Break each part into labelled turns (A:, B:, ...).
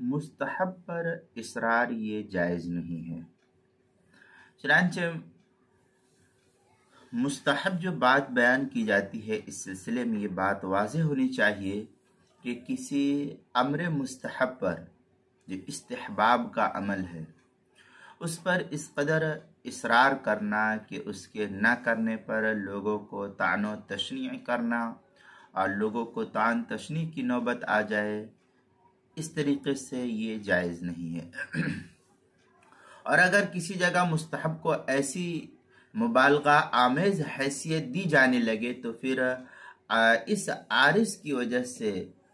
A: مستحب پر اصرار یہ جائز نہیں ہے۔ چنانچہ مستحب جو بات بیان کی جاتی ہے اس سلسلے میں یہ بات واضح ہونی چاہیے کہ کسی امر مستحب پر جو استحباب کا عمل ہے اس پر اس قدر اصرار کرنا کہ اس کے نہ کرنے پر لوگوں کو طعن و تشنیع کرنا اور لوگوں کو طعن تشنیع کی نوبت آ جائے، اس طریقے سے یہ جائز نہیں ہے۔ اور اگر کسی جگہ مستحب کو ایسی مبالغہ آمیز حیثیت دی جانے لگے تو پھر اس عارض کی وجہ سے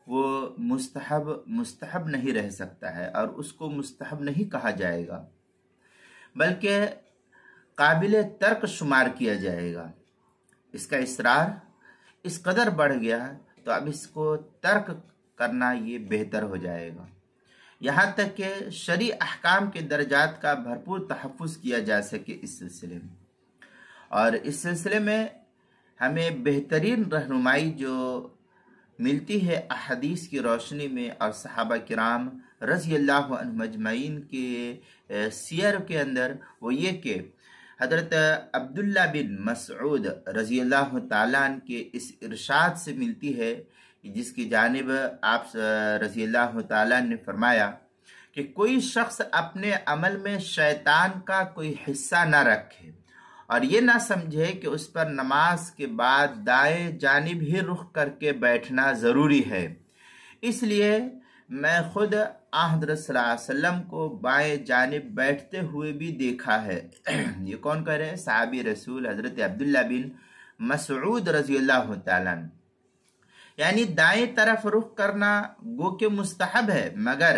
A: وہ مستحب نہیں رہ سکتا ہے اور اس کو مستحب نہیں کہا جائے گا، بلکہ قابل ترک شمار کیا جائے گا۔ اس کا اصرار اس قدر بڑھ گیا تو اب اس کو ترک کرنا یہ بہتر ہو جائے گا، یہاں تک کہ شرعی احکام کے درجات کا بھرپور تحفظ کیا جا سکے اس سلسلے میں۔ اور اس سلسلے میں ہمیں بہترین رہنمائی جو ملتی ہے احادیث کی روشنی میں اور صحابہ کرام رضی اللہ عنہم اجمعین کے سیر کے اندر، وہ یہ کہ حضرت عبداللہ بن مسعود رضی اللہ تعالیٰ عنہ کے اس ارشاد سے ملتی ہے جس کی جانب آپ رضی اللہ تعالیٰ نے فرمایا کہ کوئی شخص اپنے عمل میں شیطان کا کوئی حصہ نہ رکھے اور یہ نہ سمجھے کہ اس پر نماز کے بعد دائیں جانب ہی رخ کر کے بیٹھنا ضروری ہے۔ اس لیے میں خود حضرت صلی اللہ علیہ وسلم کو بائیں جانب بیٹھتے ہوئے بھی دیکھا ہے۔ یہ کون کہہ رہے ہیں؟ صحابی رسول حضرت عبداللہ بن مسعود رضی اللہ تعالیٰ عنہ۔ یعنی دائیں طرف رخ کرنا گو کہ مستحب ہے، مگر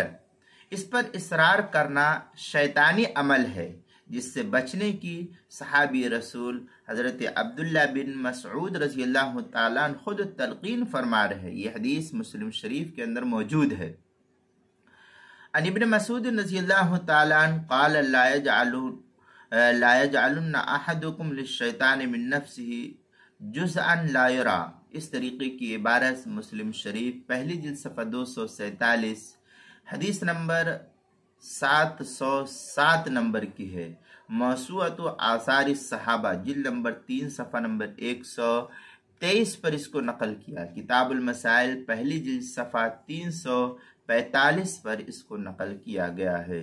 A: اس پر اصرار کرنا شیطانی عمل ہے جس سے بچنے کی صحابی رسول حضرت عبداللہ بن مسعود رضی اللہ تعالیٰ عنہ خود تلقین فرما رہے ہیں۔ یہ حدیث مسلم شریف کے اندر موجود ہے۔ عن ابن مسعود رضی اللہ تعالیٰ عنہ قال لا يجعلن احدكم للشیطان من نفسه جزءا لا يرى، اس طریقے کی عبارت مسلم شریف پہلی جلد صفحہ 247 حدیث نمبر 707 نمبر کی ہے۔ موسوعۃ آثار الصحابہ جلد نمبر 3 صفحہ نمبر 123 پر اس کو نقل کیا۔ کتاب المسائل پہلی جلد صفحہ 345 پر اس کو نقل کیا گیا ہے۔